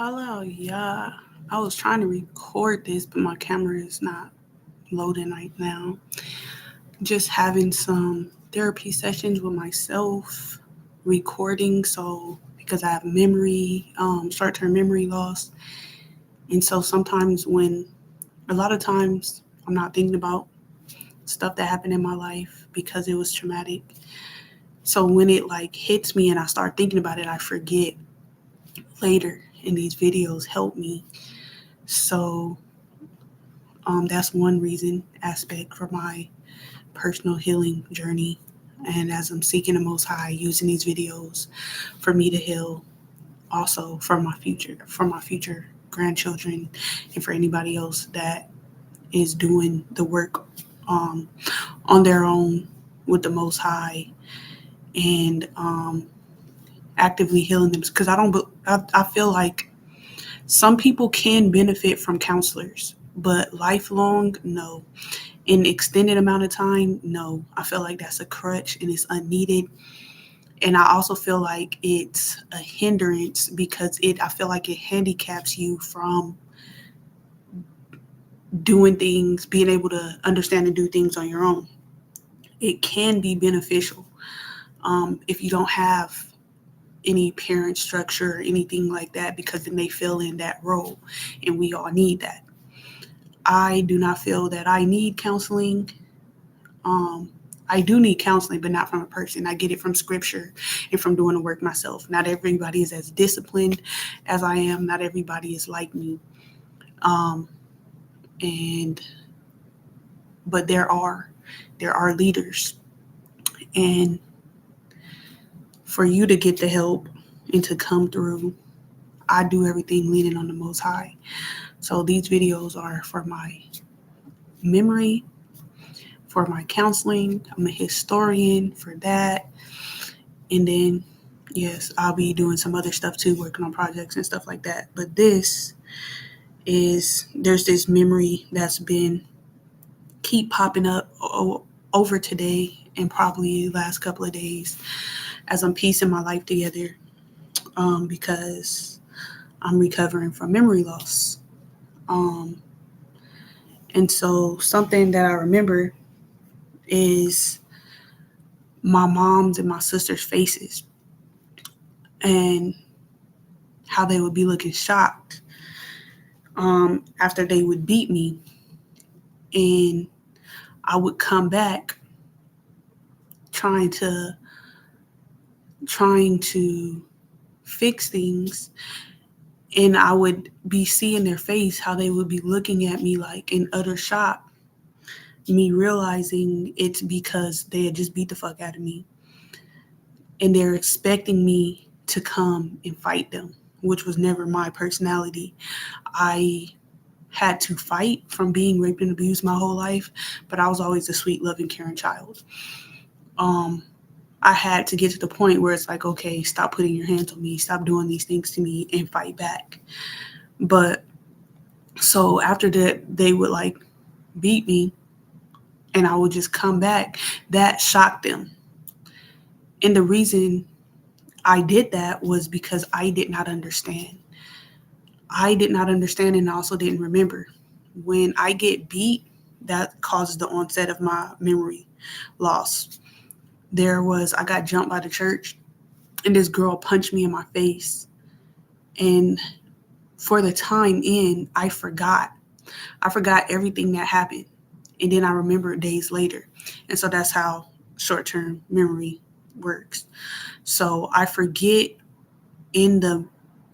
Hello, yeah. I was trying to record this, but my camera is not loading right now. Just having some therapy sessions with myself, recording, so because I have short-term memory loss. And so sometimes a lot of times I'm not thinking about stuff that happened in my life because it was traumatic. So when it like hits me and I start thinking about it, I forget later. And these videos help me. So that's one reason aspect for my personal healing journey. And as I'm seeking the Most High, using these videos for me to heal, also for my future grandchildren, and for anybody else that is doing the work um, on their own with the Most High and actively healing them. Because I feel like some people can benefit from counselors, but lifelong, no. In extended amount of time, no. I feel like that's a crutch and it's unneeded. And I also feel like it's a hindrance because I feel like it handicaps you from doing things, being able to understand and do things on your own. It can be beneficial if you don't have any parent structure or anything like that, because it may fill in that role, and we all need that. I do not feel that I need counseling. Um, I do need counseling, but not from a person. I get it from scripture and from doing the work myself. Not everybody is as disciplined as I am. Not everybody is like me. Um, and but there are leaders, and for you to get the help and to come through, I do everything leaning on the Most High. So these videos are for my memory, for my counseling. I'm a historian for that. And then, yes, I'll be doing some other stuff too, working on projects and stuff like that. But there's this memory that's been keep popping up over today and probably the last couple of days as I'm piecing my life together, because I'm recovering from memory loss. Um, and so something that I remember is my mom's and my sister's faces and how they would be looking shocked after they would beat me. And I would come back trying to trying to fix things, and I would be seeing their face how they would be looking at me like in utter shock, me realizing it's because they had just beat the fuck out of me and they're expecting me to come and fight them, which was never my personality. I had to fight from being raped and abused my whole life, but I was always a sweet, loving, caring child. Um, I had to get to the point where it's like, okay, stop putting your hands on me, stop doing these things to me, and fight back. But so after that, they would like beat me, and I would just come back. That shocked them. And the reason I did that was because I did not understand. I did not understand and also didn't remember. When I get beat, that causes the onset of my memory loss. I got jumped by the church, and this girl punched me in my face. And for the time in, I forgot. I forgot everything that happened. And then I remembered days later. And so that's how short term memory works. So I forget in the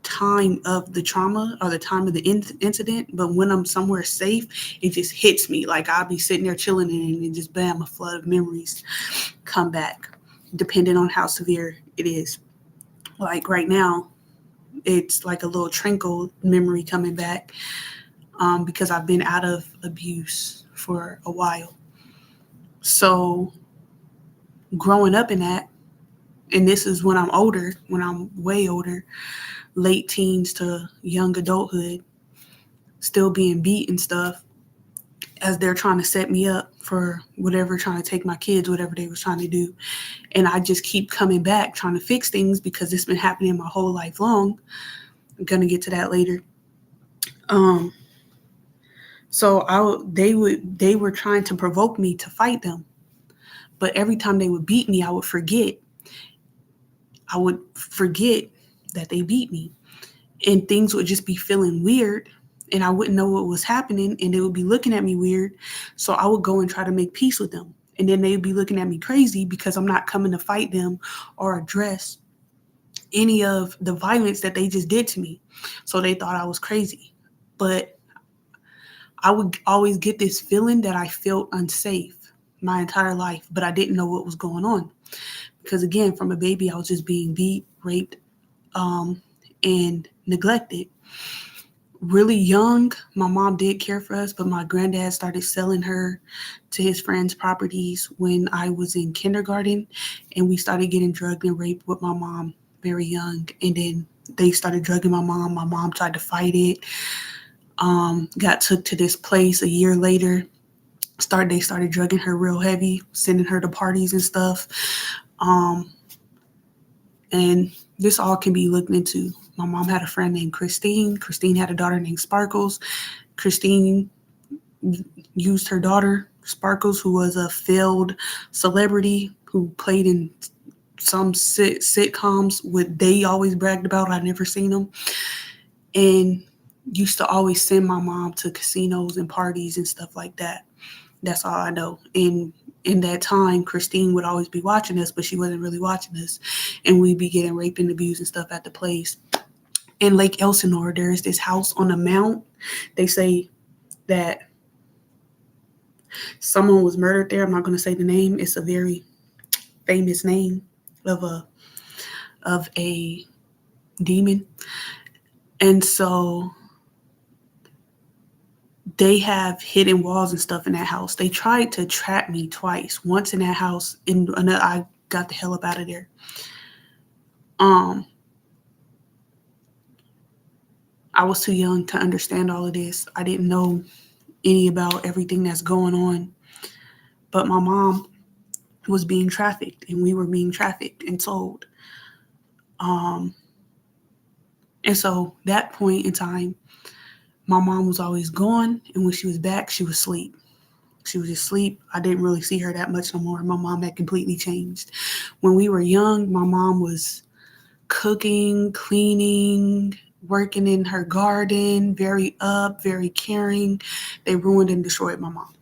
time of the trauma or the time of the incident, but when I'm somewhere safe, it just hits me. Like I'll be sitting there chilling and just bam, a flood of memories come back, depending on how severe it is. Like right now, it's like a little trinkle memory coming back, because I've been out of abuse for a while. So growing up in that, and this is when I'm older, when I'm way older, late teens to young adulthood, still being beat and stuff as they're trying to set me up for whatever, trying to take my kids, whatever they was trying to do. And I just keep coming back trying to fix things because it's been happening my whole life long. I'm gonna get to that later. Um, they were trying to provoke me to fight them, but every time they would beat me, I would forget. I would forget that they beat me, and things would just be feeling weird, and I wouldn't know what was happening, and they would be looking at me weird. So I would go and try to make peace with them, and then they'd be looking at me crazy because I'm not coming to fight them or address any of the violence that they just did to me. So they thought I was crazy. But I would always get this feeling that I felt unsafe my entire life, but I didn't know what was going on. Because again, from a baby, I was just being beat, raped, and neglected. Really young, my mom did care for us, but my granddad started selling her to his friends' properties when I was in kindergarten, and we started getting drugged and raped with my mom very young. And then they started drugging my mom. My mom tried to fight it. Got took to this place a year later. They started drugging her real heavy, sending her to parties and stuff. Um, and this all can be looked into. My mom had a friend named Christine. Christine had a daughter named Sparkles. Christine used her daughter, Sparkles, who was a failed celebrity who played in some sitcoms with they always bragged about. I never seen them. And used to always send my mom to casinos and parties and stuff like that. That's all I know. And in that time, Christine would always be watching us, but she wasn't really watching us. And we'd be getting raped and abused and stuff at the place. In Lake Elsinore, there is this house on a mount. They say that someone was murdered there. I'm not going to say the name. It's a very famous name of a demon. And so they have hidden walls and stuff in that house. They tried to trap me twice. Once in that house, and I got the hell up out of there. I was too young to understand all of this. I didn't know any about everything that's going on. But my mom was being trafficked, and we were being trafficked and sold. And so that point in time, my mom was always gone, and when she was back, she was asleep. She was asleep. I didn't really see her that much no more. My mom had completely changed. When we were young, my mom was cooking, cleaning, working in her garden, very up, very caring. They ruined and destroyed my mom.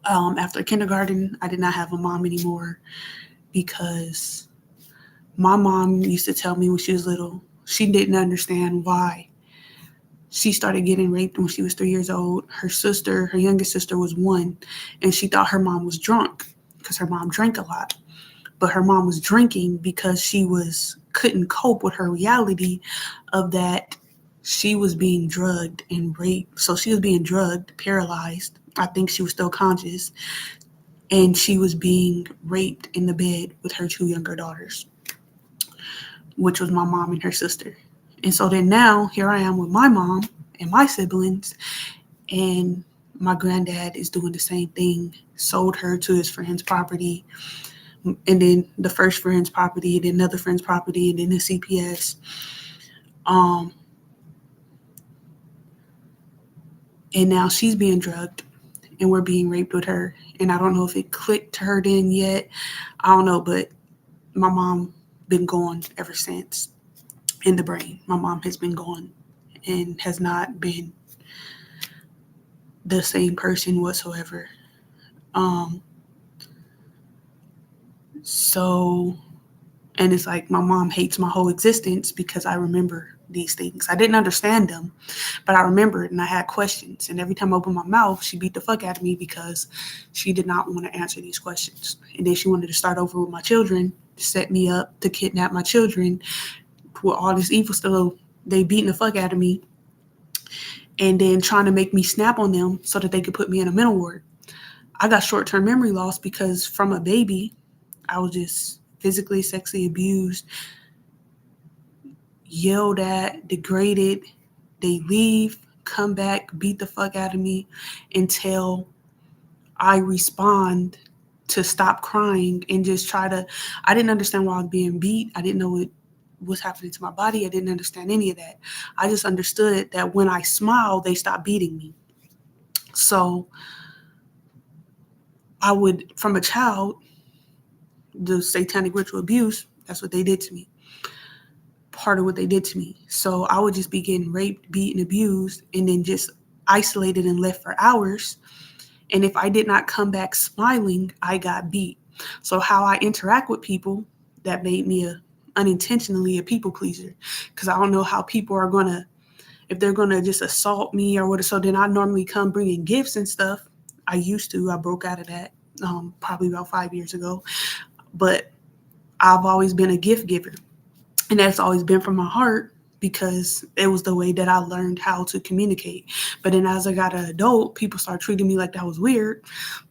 After kindergarten, I did not have a mom anymore because my mom used to tell me when she was little, she didn't understand why she started getting raped when she was 3 years old. Her youngest sister, was 1, and she thought her mom was drunk because her mom drank a lot. But her mom was drinking because couldn't cope with her reality of that she was being drugged and raped. So she was being drugged, paralyzed. I think she was still conscious, and she was being raped in the bed with her 2 younger daughters, which was my mom and her sister. And so then now here I am with my mom and my siblings, and my granddad is doing the same thing, sold her to his friend's property, and then the first friend's property, and then another friend's property, and then the CPS. And now she's being drugged, and we're being raped with her. And I don't know if it clicked to her then yet. I don't know, but my mom been gone ever since in the brain. My mom has been gone and has not been the same person whatsoever. So, and it's like my mom hates my whole existence because I remember these things. I didn't understand them, but I remembered and I had questions. And every time I opened my mouth, she beat the fuck out of me because she did not want to answer these questions. And then she wanted to start over with my children, set me up to kidnap my children with all this evil stuff. They beating the fuck out of me and then trying to make me snap on them so that they could put me in a mental ward. I got short-term memory loss because from a baby, I was just physically, sexually abused, yelled at, degraded. They leave, come back, beat the fuck out of me until I respond to stop crying and just I didn't understand why I was being beat. I didn't know was happening to my body. I didn't understand any of that. I just understood that when I smiled, they stopped beating me. So I would, from a child, the satanic ritual abuse, that's what they did to me. Part of what they did to me. So I would just be getting raped, beaten, abused, and then just isolated and left for hours. And if I did not come back smiling, I got beat. So how I interact with people, that made me unintentionally a people pleaser, because I don't know how people are gonna, if they're gonna just assault me or what. So then I normally come bringing gifts and stuff. I broke out of that probably about 5 years ago, but I've always been a gift giver, and that's always been from my heart because it was the way that I learned how to communicate. But then as I got an adult, people start treating me like that was weird.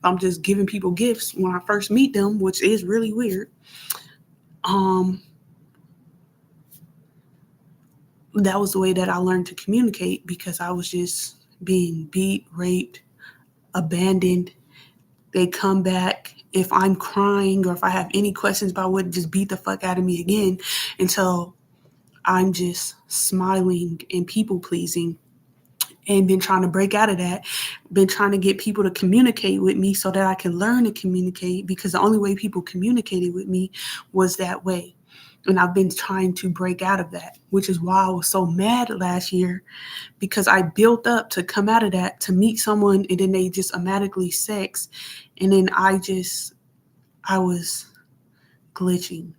I'm just giving people gifts when I first meet them, which is really weird. Um, that was the way that I learned to communicate because I was just being beat, raped, abandoned. They come back. If I'm crying or if I have any questions about what, just beat the fuck out of me again until I'm just smiling and people pleasing, and been trying to break out of that. Been trying to get people to communicate with me so that I can learn to communicate, because the only way people communicated with me was that way. And I've been trying to break out of that, which is why I was so mad last year, because I built up to come out of that, to meet someone, and then they just automatically sex. And then I was glitching.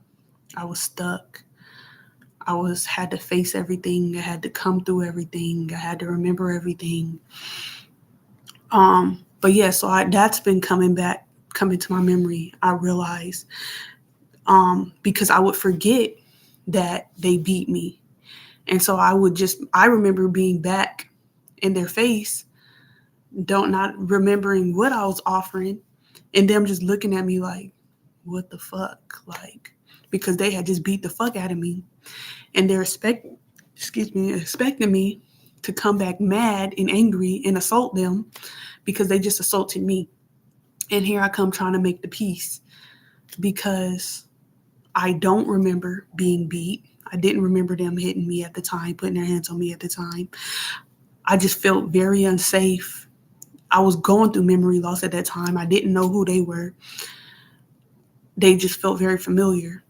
I was stuck. Had to face everything. I had to come through everything. I had to remember everything. But yeah, so that's been coming to my memory. I realized, because I would forget that they beat me. And so I remember being back in their face, don't not remembering what I was offering, and them just looking at me like, what the fuck? Like, because they had just beat the fuck out of me. And they're expecting me to come back mad and angry and assault them because they just assaulted me. And here I come trying to make the peace because I don't remember being beat. I didn't remember them hitting me at the time, putting their hands on me at the time. I just felt very unsafe. I was going through memory loss at that time. I didn't know who they were. They just felt very familiar.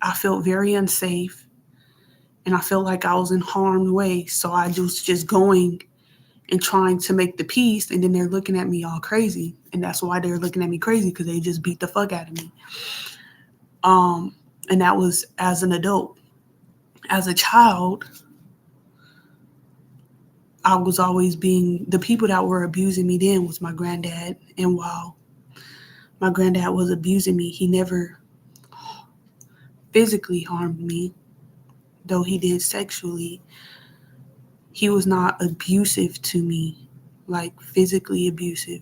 I felt very unsafe, and I felt like I was in harm's way. So I was just going and trying to make the peace, and then they're looking at me all crazy. And that's why they're looking at me crazy, because they just beat the fuck out of me. And that was as an adult. As a child, I was always being, the people that were abusing me then was my granddad. And while my granddad was abusing me, he never physically harmed me, though he did sexually. He was not abusive to me, like physically abusive.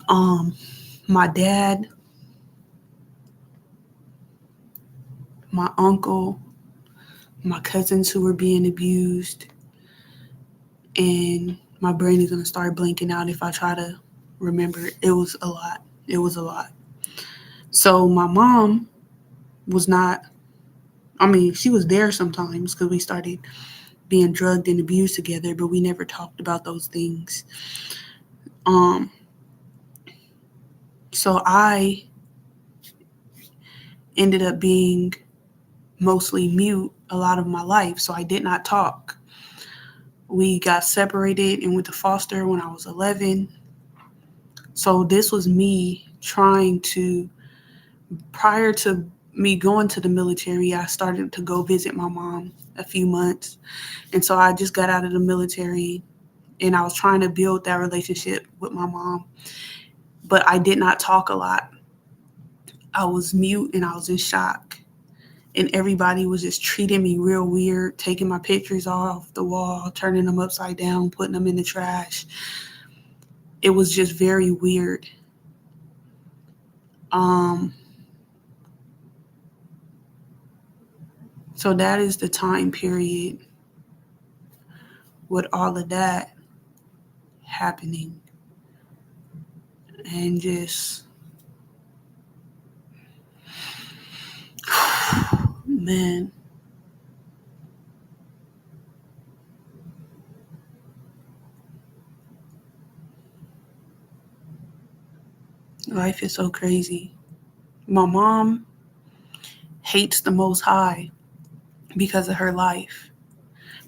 My dad, my uncle, my cousins who were being abused, and my brain is going to start blanking out if I try to remember. It was a lot. It was a lot. So my mom was not, I mean, she was there sometimes because we started being drugged and abused together, but we never talked about those things. Um, so I ended up being mostly mute a lot of my life, so I did not talk. We got separated and went to foster when I was 11. So this was me trying to, prior to me going to the military, I started to go visit my mom a few months. And so I just got out of the military and I was trying to build that relationship with my mom. But I did not talk a lot. I was mute and I was in shock. And everybody was just treating me real weird, taking my pictures off the wall, turning them upside down, putting them in the trash. It was just very weird. So that is the time period with all of that happening. And just, man. Life is so crazy. My mom hates the Most High because of her life,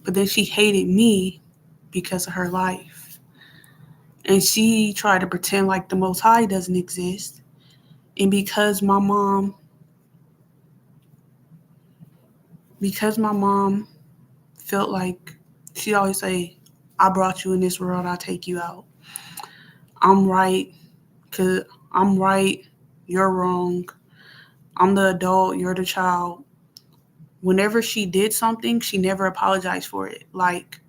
but then she hated me because of her life. And she tried to pretend like the Most High doesn't exist. And because my mom felt like she always say, I brought you in this world, I'll take you out. I'm right, cause I'm right, you're wrong. I'm the adult, you're the child. Whenever she did something, she never apologized for it. Like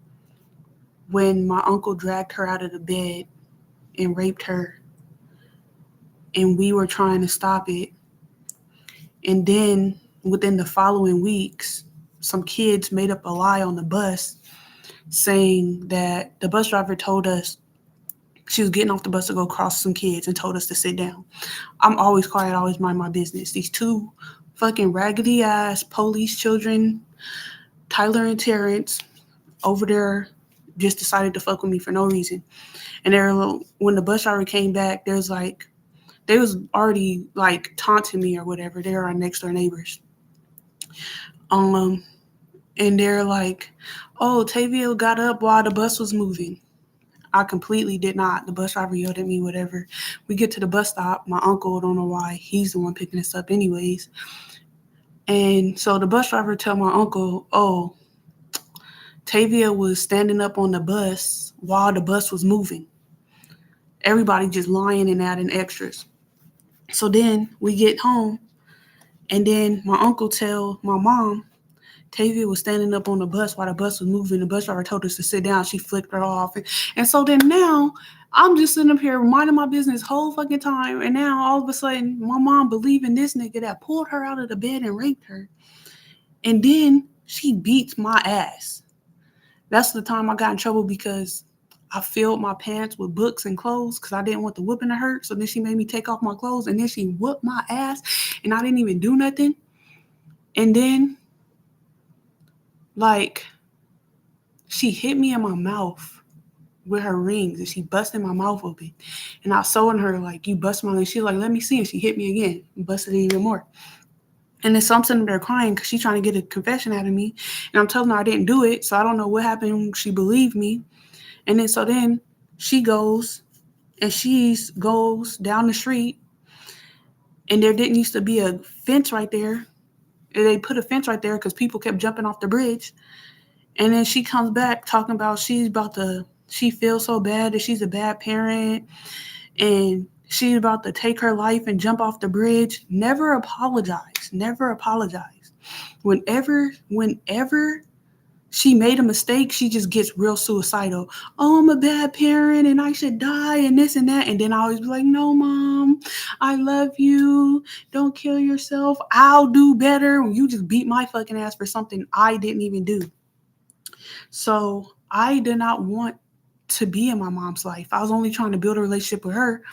when my uncle dragged her out of the bed and raped her, and we were trying to stop it. And then within the following weeks, some kids made up a lie on the bus saying that the bus driver told us she was getting off the bus to go cross some kids and told us to sit down. I'm always quiet, always mind my business. These two fucking raggedy ass police children, Tyler and Terrence, over there just decided to fuck with me for no reason. And when the bus driver came back, they was already like taunting me or whatever. They were our next door neighbors. Um, and they're like, "Oh, Tavia got up while the bus was moving." I completely did not. The bus driver yelled at me, whatever. We get to the bus stop. My uncle, don't know why, he's the one picking us up anyways. And so the bus driver tell my uncle, "Oh, Tavia was standing up on the bus while the bus was moving." Everybody just lying and adding extras. So then we get home, and then my uncle tell my mom, Tavia was standing up on the bus while the bus was moving. The bus driver told us to sit down. She flicked her off. And so then now I'm just sitting up here minding my business whole fucking time. And now all of a sudden my mom believing this nigga that pulled her out of the bed and raped her. And then she beats my ass. That's the time I got in trouble because I filled my pants with books and clothes because I didn't want the whooping to hurt. So then she made me take off my clothes and then she whooped my ass and I didn't even do nothing. And then, like, she hit me in my mouth with her rings and she busted my mouth open. And I was showing her, like, you bust my leg. She was like, let me see. And she hit me again and busted it even more. And then so I'm sitting there crying because she's trying to get a confession out of me. And I'm telling her I didn't do it. So I don't know what happened. She believed me. And then she goes and she goes down the street. And there didn't used to be a fence right there. And they put a fence right there because people kept jumping off the bridge. And then she comes back talking about she feels so bad that she's a bad parent and she's about to take her life and jump off the bridge. Never apologize. Never apologize. Whenever she made a mistake, she just gets real suicidal. Oh, I'm a bad parent and I should die and this and that. And then I always be like, no, mom, I love you. Don't kill yourself. I'll do better. You just beat my fucking ass for something I didn't even do. So I did not want to be in my mom's life. I was only trying to build a relationship with her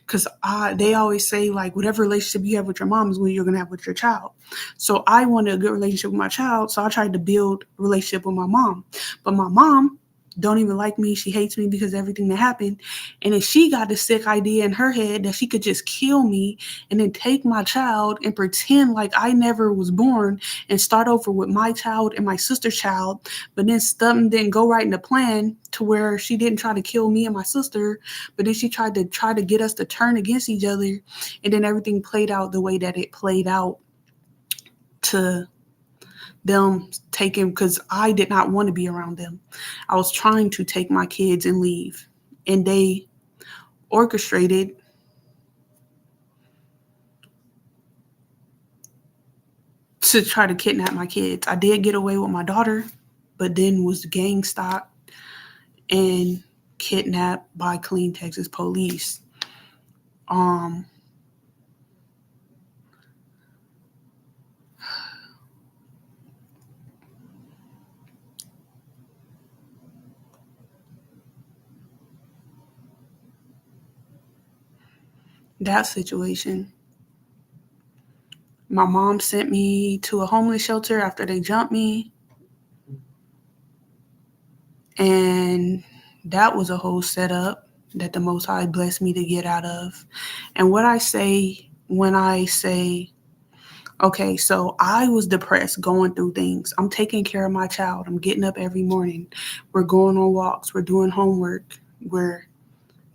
because they always say, like, whatever relationship you have with your mom is what you're going to have with your child. So I wanted a good relationship with my child. So I tried to build a relationship with my mom. But my mom don't even like me. She hates me because of everything that happened. And then she got this sick idea in her head that she could just kill me and then take my child and pretend like I never was born and start over with my child and my sister's child. But then something didn't go right in the plan to where she didn't try to kill me and my sister, but then she tried to get us to turn against each other. And then everything played out the way that it played out to them taking, because I did not want to be around them. I was trying to take my kids and leave, and they orchestrated to try to kidnap my kids. I did get away with my daughter, but then was gang stopped and kidnapped by Clean Texas police. Um, that situation, My mom sent me to a homeless shelter after they jumped me. And that was a whole setup that the Most High blessed me to get out of. And what I say when I say, okay, so I was depressed going through things. I'm taking care of my child. I'm getting up every morning. We're going on walks. We're doing homework. We're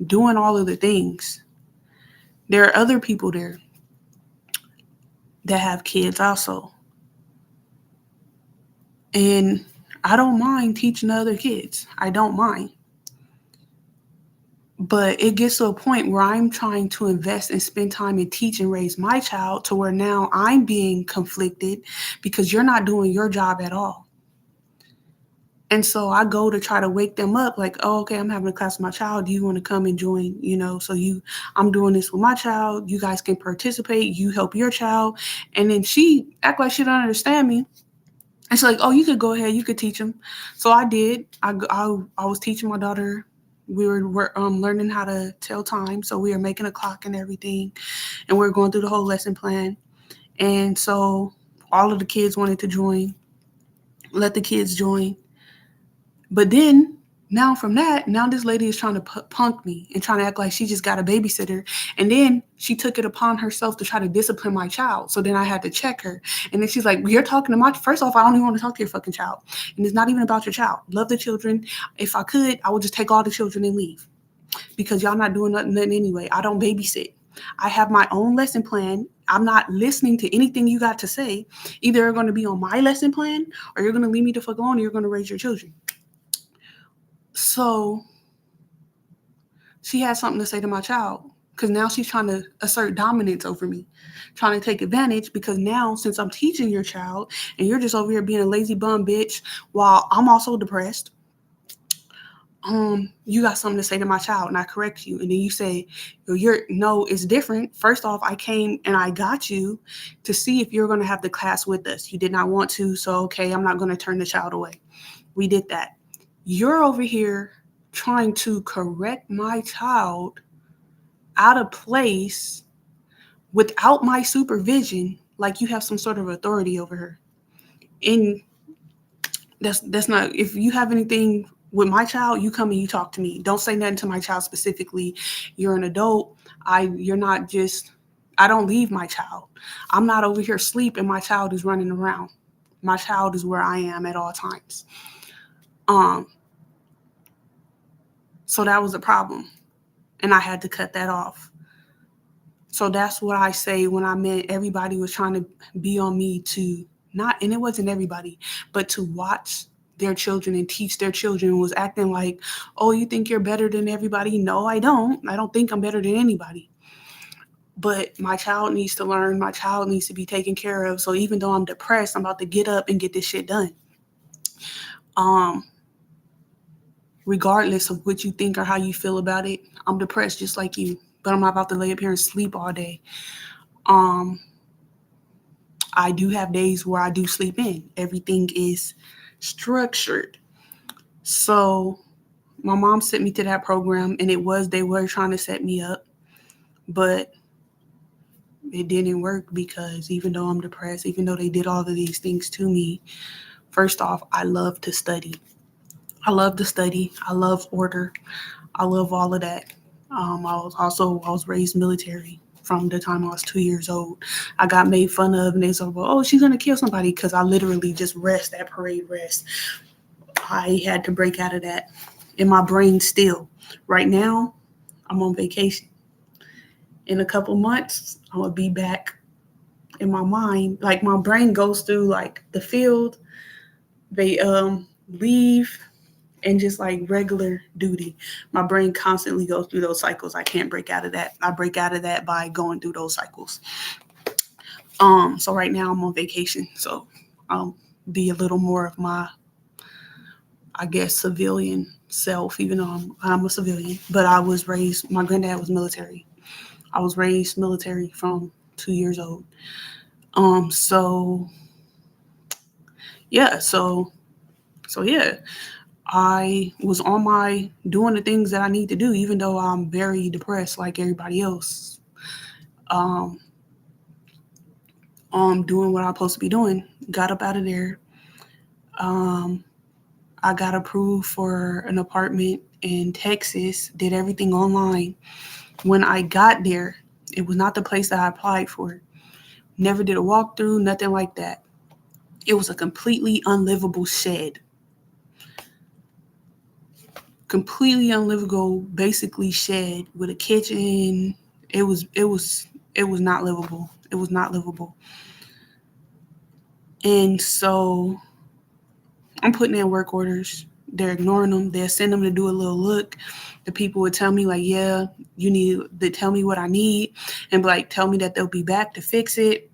doing all of the things. There are other people there that have kids also. And I don't mind teaching other kids. I don't mind. But it gets to a point where I'm trying to invest and spend time and teach and raise my child to where now I'm being conflicted because you're not doing your job at all. And so I go to try to wake them up like, oh, okay, I'm having a class with my child. Do you want to come and join? I'm doing this with my child. You guys can participate. You help your child. And then she act like she don't understand me. And she's like, oh, you could go ahead. You could teach them. So I did. I was teaching my daughter. We were learning how to tell time. So we were making a clock and everything. And we were going through the whole lesson plan. And so all of the kids wanted to join. Let the kids join. But then now from that, now this lady is trying to punk me and trying to act like she just got a babysitter. And then she took it upon herself to try to discipline my child. So then I had to check her. And then she's like, you're talking to my, first off, I don't even want to talk to your fucking child. And it's not even about your child. Love the children. If I could, I would just take all the children and leave. Because y'all not doing nothing anyway. I don't babysit. I have my own lesson plan. I'm not listening to anything you got to say. Either you're going to be on my lesson plan or you're going to leave me the fuck alone and you're going to raise your children. So she had something to say to my child because now she's trying to assert dominance over me, trying to take advantage because now since I'm teaching your child and you're just over here being a lazy bum bitch while I'm also depressed, you got something to say to my child and I correct you. And then you say, no, it's different. First off, I came and I got you to see if you're going to have the class with us. You did not want to. So, okay, I'm not going to turn the child away. We did that. You're over here trying to correct my child out of place without my supervision, like you have some sort of authority over her. And that's not, if you have anything with my child, you come and you talk to me. Don't say nothing to my child specifically. You're an adult. You're not just, I don't leave my child. I'm not over here asleep and my child is running around. My child is where I am at all times. So that was a problem. And I had to cut that off. So that's what I say when I meant everybody was trying to be on me to not, and it wasn't everybody, but to watch their children and teach their children and was acting like, oh, you think you're better than everybody? No, I don't. I don't think I'm better than anybody. But my child needs to learn. My child needs to be taken care of. So even though I'm depressed, I'm about to get up and get this shit done. Regardless of what you think or how you feel about it, I'm depressed just like you. But I'm not about to lay up here and sleep all day. I do have days where I do sleep in. Everything is structured. So my mom sent me to that program and they were trying to set me up, but it didn't work because even though I'm depressed, even though they did all of these things to me, first off, I love to study. I love to study. I love order. I love all of that. I was raised military from the time I was 2 years old. I got made fun of and they said, well, oh, she's going to kill somebody because I literally just rest at parade rest. I had to break out of that in my brain still. Right now, I'm on vacation. In a couple months, I'm going to be back in my mind. Like my brain goes through like the field. They leave and just like regular duty. My brain constantly goes through those cycles. I can't break out of that. I break out of that by going through those cycles. So right now I'm on vacation. So I'll be a little more of my, I guess, civilian self, even though I'm a civilian. But my granddad was military. I was raised military from 2 years old. So yeah. I was on my doing the things that I need to do, even though I'm very depressed like everybody else. doing what I'm supposed to be doing. Got up out of there. Um, I got approved for an apartment in Texas, did everything online. When I got there, it was not the place that I applied for. Never did a walkthrough, nothing like that. It was a completely unlivable shed. Completely unlivable, basically shed with a kitchen. It was not livable. It was not livable. And so I'm putting in work orders. They're ignoring them. They'll send them to do a little look. The people would tell me like, yeah, you need to tell me what I need, and like tell me that they'll be back to fix it,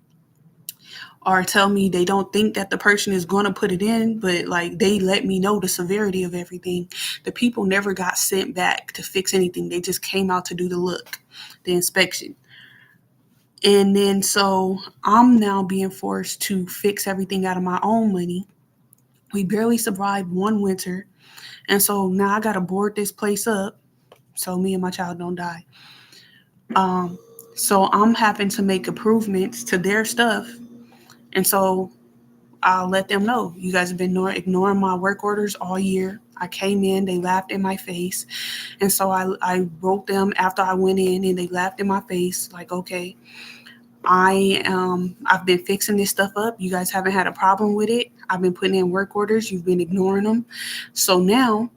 or tell me they don't think that the person is going to put it in, but like they let me know the severity of everything. The people never got sent back to fix anything. They just came out to do the look, the inspection. And then so I'm now being forced to fix everything out of my own money. We barely survived one winter. And so now I got to board this place up so me and my child don't die. Um, so I'm having to make improvements to their stuff. And so I'll let them know you guys have been ignoring my work orders all year. I came in, they laughed in my face. And so I wrote them after I went in and they laughed in my face like, okay, I've been fixing this stuff up. You guys haven't had a problem with it. I've been putting in work orders. You've been ignoring them. So now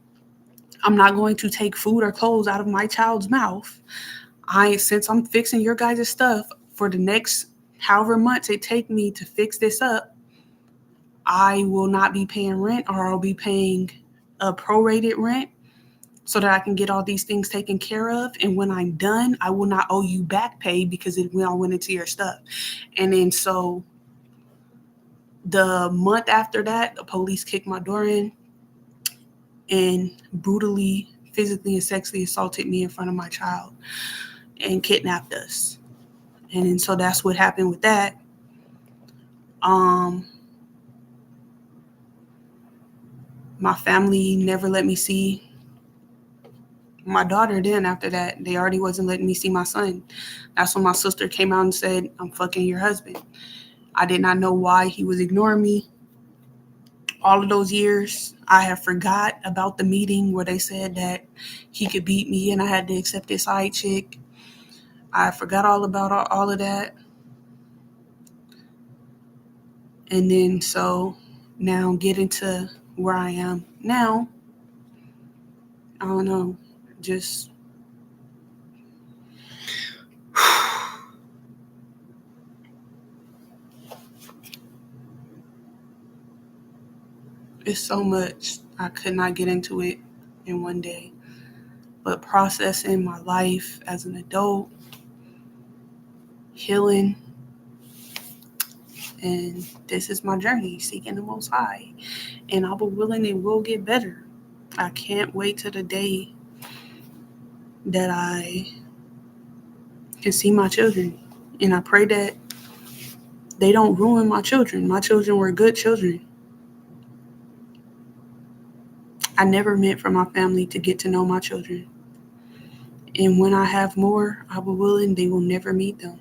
I'm not going to take food or clothes out of my child's mouth. Since I'm fixing your guys' stuff for the next however months it take me to fix this up, I will not be paying rent, or I'll be paying a prorated rent so that I can get all these things taken care of. And when I'm done, I will not owe you back pay because it all went into your stuff. And then so the month after that, the police kicked my door in and brutally, physically, and sexually assaulted me in front of my child and kidnapped us. And then so that's what happened with that. Um, my family never let me see my daughter. Then after that, they already wasn't letting me see my son. That's when my sister came out and said, I'm fucking your husband. I did not know why he was ignoring me. All of those years, I have forgot about the meeting where they said that he could beat me and I had to accept this side chick. I forgot all about all of that. And then so now getting to where I am now, I don't know, just it's so much. I could not get into it in one day. But processing my life as an adult, healing, and this is my journey, seeking the Most High. And I'll be willing it will get better. I can't wait till the day that I can see my children. And I pray that they don't ruin my children. My children were good children. I never meant for my family to get to know my children. And when I have more, I will willing they will never meet them.